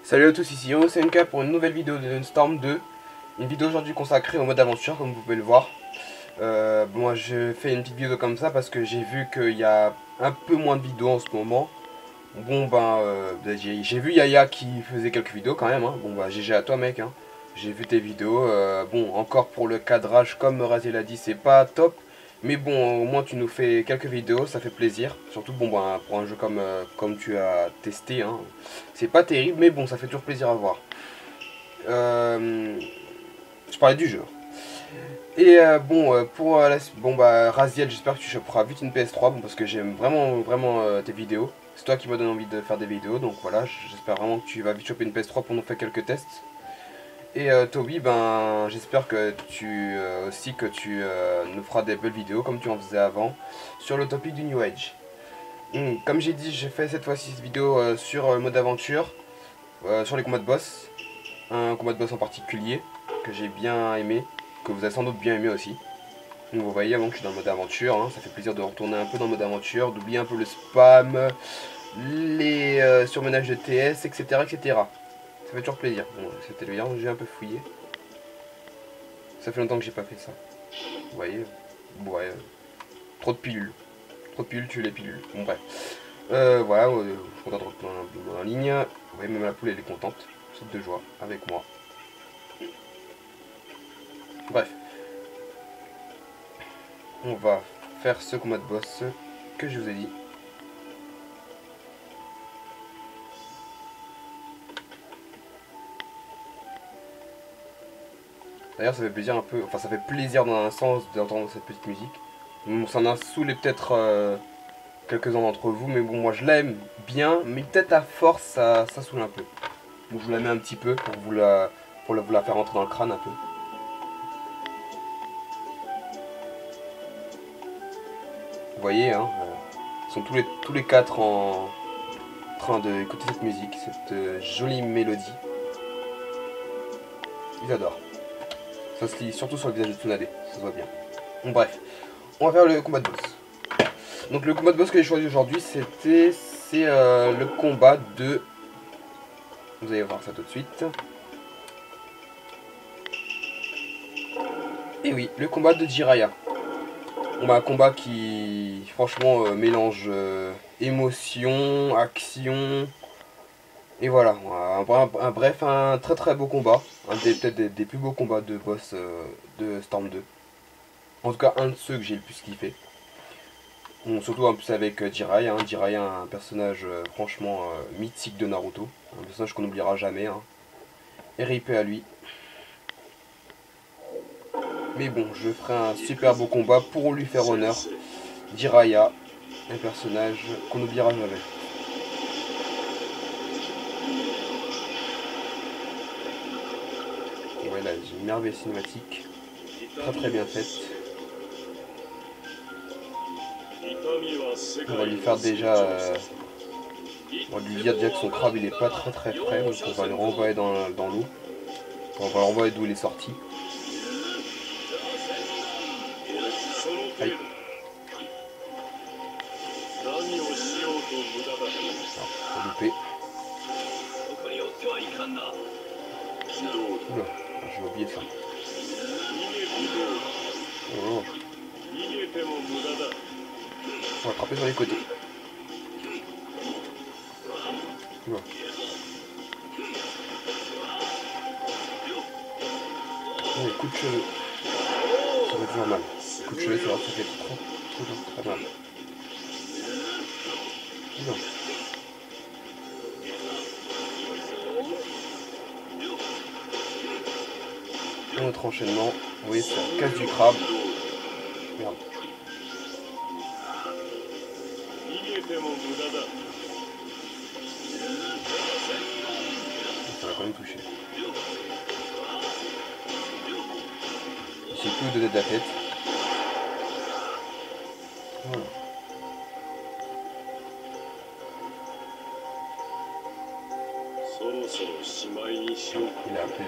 Salut à tous, ici OSNK pour une nouvelle vidéo de Storm 2. Une vidéo aujourd'hui consacrée au mode aventure, comme vous pouvez le voir. Moi je fais une petite vidéo comme ça parce que j'ai vu qu'il y a un peu moins de vidéos en ce moment. Bon j'ai vu Yaya qui faisait quelques vidéos quand même, hein. Bon bah GG à toi mec, hein. J'ai vu tes vidéos, bon encore pour le cadrage comme Raziel a dit c'est pas top. Mais bon au moins tu nous fais quelques vidéos, ça fait plaisir. Surtout bon bah pour un jeu comme tu as testé, hein. C'est pas terrible mais bon ça fait toujours plaisir à voir. Je parlais du jeu. Et bon bah Raziel, j'espère que tu choperas vite une PS3, bon, parce que j'aime vraiment tes vidéos. C'est toi qui me donne envie de faire des vidéos, donc voilà, j'espère vraiment que tu vas vite choper une PS3 pour nous faire quelques tests. Et Toby, ben j'espère que tu aussi que tu nous feras des belles vidéos comme tu en faisais avant sur le topic du New Age. Comme j'ai dit, j'ai fait cette fois-ci cette vidéo sur le mode aventure, sur les combats de boss. Un combat de boss en particulier que j'ai bien aimé, que vous avez sans doute bien aimé aussi. Donc vous voyez, avant que je suis dans le mode aventure, hein, ça fait plaisir de retourner un peu dans le mode aventure, d'oublier un peu le spam, les surmenages de TS, etc., etc. Ça fait toujours plaisir. Bon, c'était le hier, j'ai un peu fouillé. Ça fait longtemps que j'ai pas fait ça. Vous voyez, ouais, trop de pilules. Trop de pilules, tu les pilules. Bon bref. Voilà, je suis content de retourner en ligne. Vous voyez, même la poule elle est contente. Saute de joie avec moi. Bref. On va faire ce combat de boss que je vous ai dit. D'ailleurs ça fait plaisir un peu, enfin ça fait plaisir dans un sens d'entendre cette petite musique. Bon, ça en a saoulé peut-être quelques-uns d'entre vous, mais bon moi je l'aime bien, mais peut-être à force ça saoule un peu. Donc je vous la mets un petit peu pour vous la faire rentrer dans le crâne un peu. Vous voyez, hein, ils sont tous les quatre en train d'écouter cette musique, cette jolie mélodie. Ils adorent. Ça se lit surtout sur le visage de Tsunade, ça se voit bien. Bon, bref, on va faire le combat de boss. Donc le combat de boss que j'ai choisi aujourd'hui, c'est le combat de... Vous allez voir ça tout de suite. Et oui, le combat de Jiraiya. On a un combat qui, franchement, mélange émotion, action... Et voilà, bref, un très beau combat. Peut-être des plus beaux combats de boss de Storm 2. En tout cas, un de ceux que j'ai le plus kiffé. Bon, surtout en plus avec Jiraiya. Jiraiya, un personnage franchement mythique de Naruto. Un personnage qu'on n'oubliera jamais. Hein. RIP à lui. Mais bon, je ferai un super beau combat pour lui faire honneur. Jiraiya, un personnage qu'on n'oubliera jamais. Voilà, j'ai une merveille cinématique. Très bien faite. On va lui faire déjà... on va lui dire déjà que son crabe il est pas très frais. Donc on va le renvoyer dans l'eau. On va le renvoyer d'où il est sorti. Aïe. Ah, loupé. Oula, j'ai oublié ça. Oh. On va attraper sur les côtés. Oula. Oh, coup de cheveux. Ça fait toujours mal. Coup de cheveux, c'est vrai que ça fait très mal. Oula. Et notre enchaînement, oui, ça casse du crabe. Merde. Ça va quand même toucher. J'ai plus de donner de la tête. Voilà. Il a appelé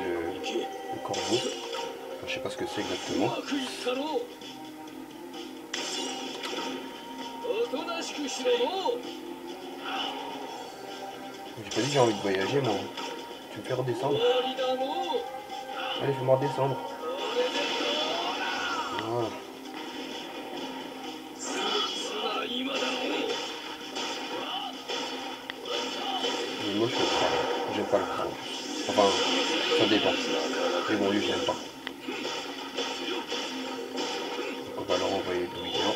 le corbeau. Enfin, je sais pas ce que c'est exactement. J'ai pas dit que j'ai envie de voyager moi. Tu me fais redescendre. Allez, fais-moi redescendre. Voilà. Il est moche le crabe. J'aime pas le crabe. Enfin, ça dépend. Mais bon, lui, j'aime pas. Donc on va leur envoyer d'où il vient.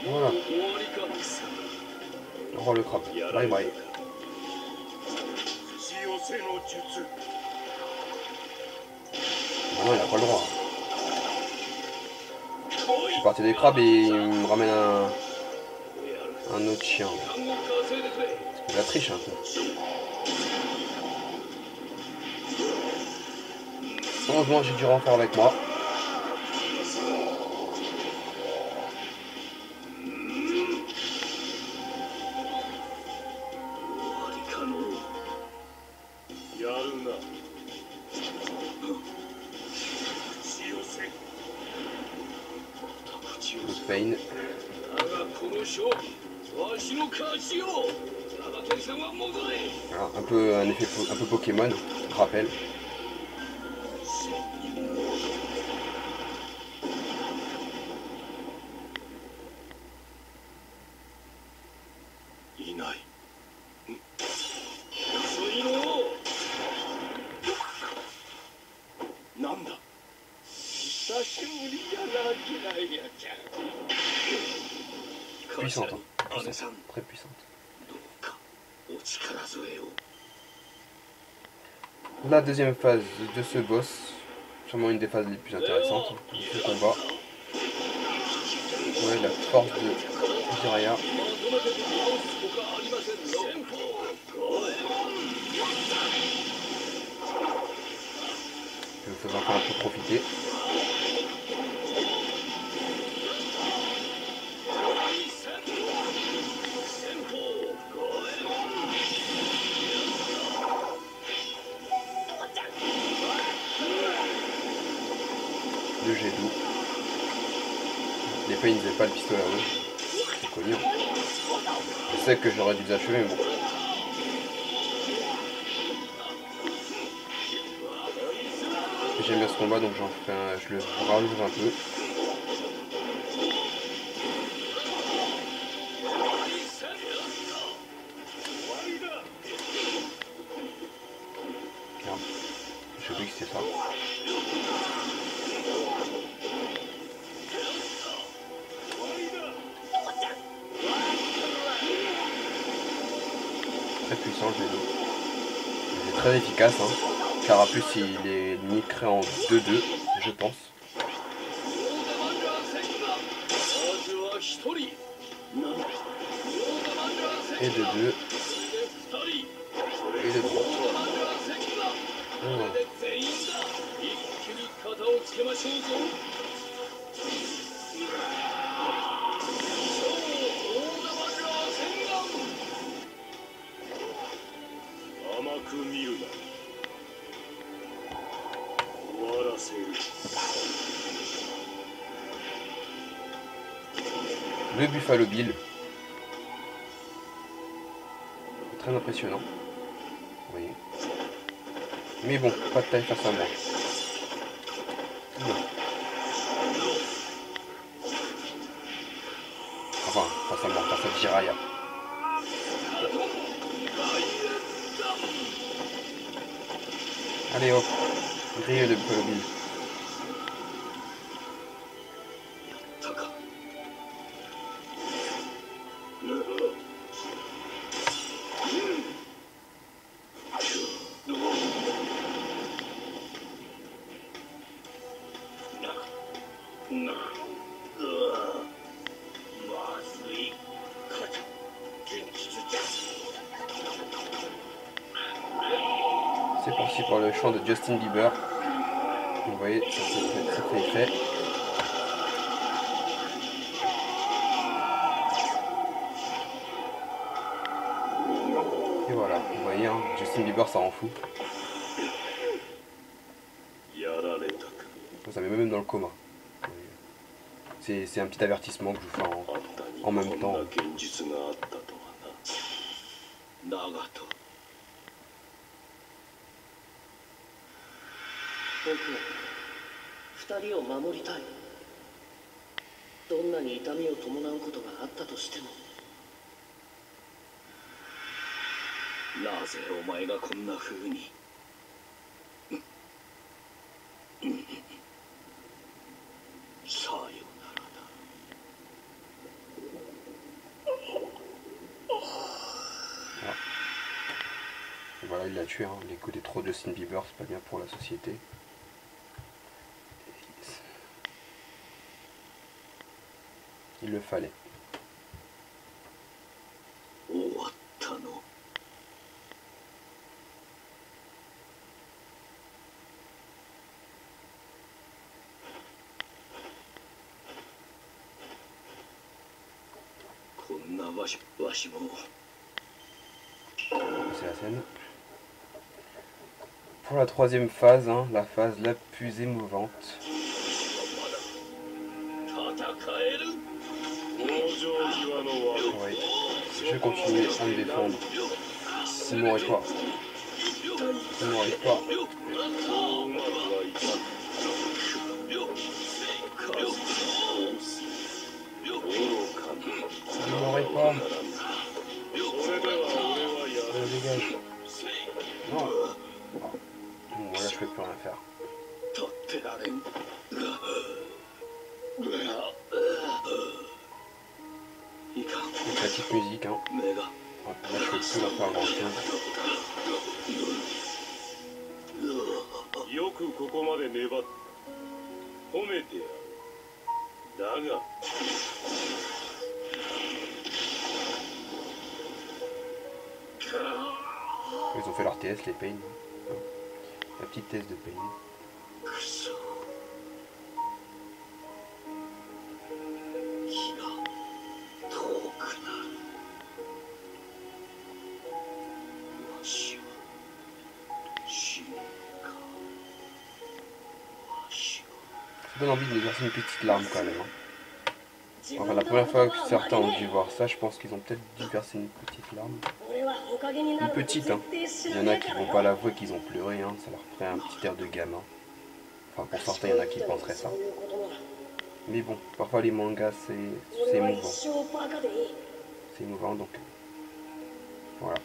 Voilà. Au revoir le crabe. Bye bye. Ah non, il a pas le droit. Je suis parti des crabes et il me ramène un autre chien. Il la triche un peu. Heureusement, j'ai du renfort avec moi. Le pain. Voilà, un effet un peu Pokémon, rappel. Puissante, hein. Puissante, très puissante. La deuxième phase de ce boss, sûrement une des phases les plus intéressantes de ce combat. Ouais, la force de Jiraiya. Je vais vous encore un peu profiter. Le jet d'eau. Les Pain, ils n'avaient pas le pistolet à eau. C'est connu. Je sais que j'aurais dû les achever, mais bon. J'aime bien ce combat, donc j'en fais je le rallonge un peu. Merde. J'ai oublié que c'était ça. Très puissant le vélo. C'est très efficace, hein. Car en plus il est niqué en 2-2, je pense. Et de 2. Et de 3. Voilà. Le Buffalo Bill. Très impressionnant. Vous voyez. Mais bon, pas de taille face à moi. Non. Enfin, face à moi, face à Jiraiya. Allez hop, grille de Buffalo Bill. C'est parti pour le chant de Justin Bieber. Vous voyez, ça fait effet. Et voilà, vous voyez, hein, Justin Bieber ça rend fou. Ça met même dans le coma. C'est un petit avertissement que je vous fais en même temps. Voilà, il l'a tué, hein. Il écoutait trop de Justin Bieber, c'est pas bien pour la société. Il le fallait. C'est la scène. Pour la troisième phase, hein, la phase la plus émouvante. Oui, je continue à me défendre. Il ne m'aurait pas. Il ne m'aurait pas. Il ne m'aurait pas. Dégage. Non. Bon, là, je peux plus rien faire. Avec la petite musique, hein. Là, je peux plus leur faire grand chose. Ils ont fait leur TS, les Pain. La petite TS de Pain. Ça donne envie de verser une petite larme quand même. Hein. Enfin, la première fois que certains ont dû voir ça, je pense qu'ils ont peut-être dû verser une petite larme. Une petite, hein. Il y en a qui vont pas l'avouer qu'ils ont pleuré, hein. Ça leur ferait un petit air de gamin. Enfin, pour certains, il y en a qui penseraient ça. Mais bon, parfois les mangas, c'est émouvant. C'est émouvant, donc voilà.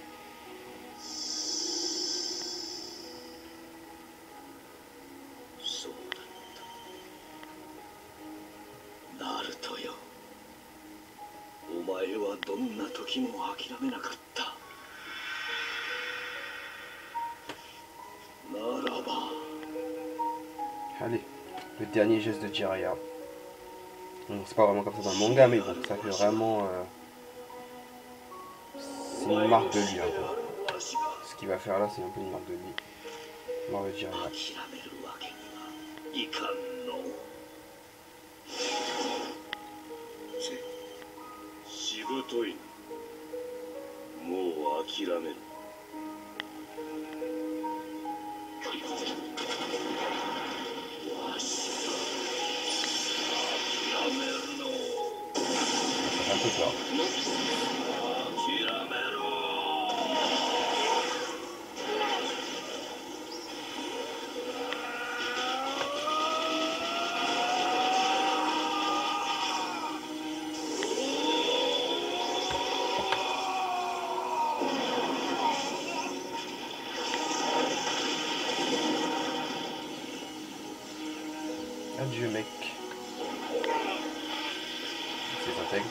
Allez, le dernier geste de Jiraiya. C'est pas vraiment comme ça dans le manga, mais bon, ça fait vraiment... c'est une marque de lui, un peu. Ce qu'il va faire là, c'est un peu une marque de lui. Marque de Jiraiya. Un peu peur. Adieu mec. C'est intègre.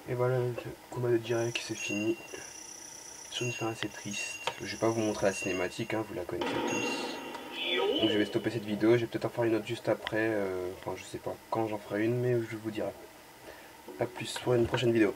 Et voilà, le combat de Jiraiya qui s'est fini. Sur une fin assez triste. Je vais pas vous montrer la cinématique, hein, vous la connaissez tous. Donc je vais stopper cette vidéo, je vais peut-être en faire une autre juste après. Enfin je sais pas quand j'en ferai une, mais je vous dirai. A plus pour une prochaine vidéo.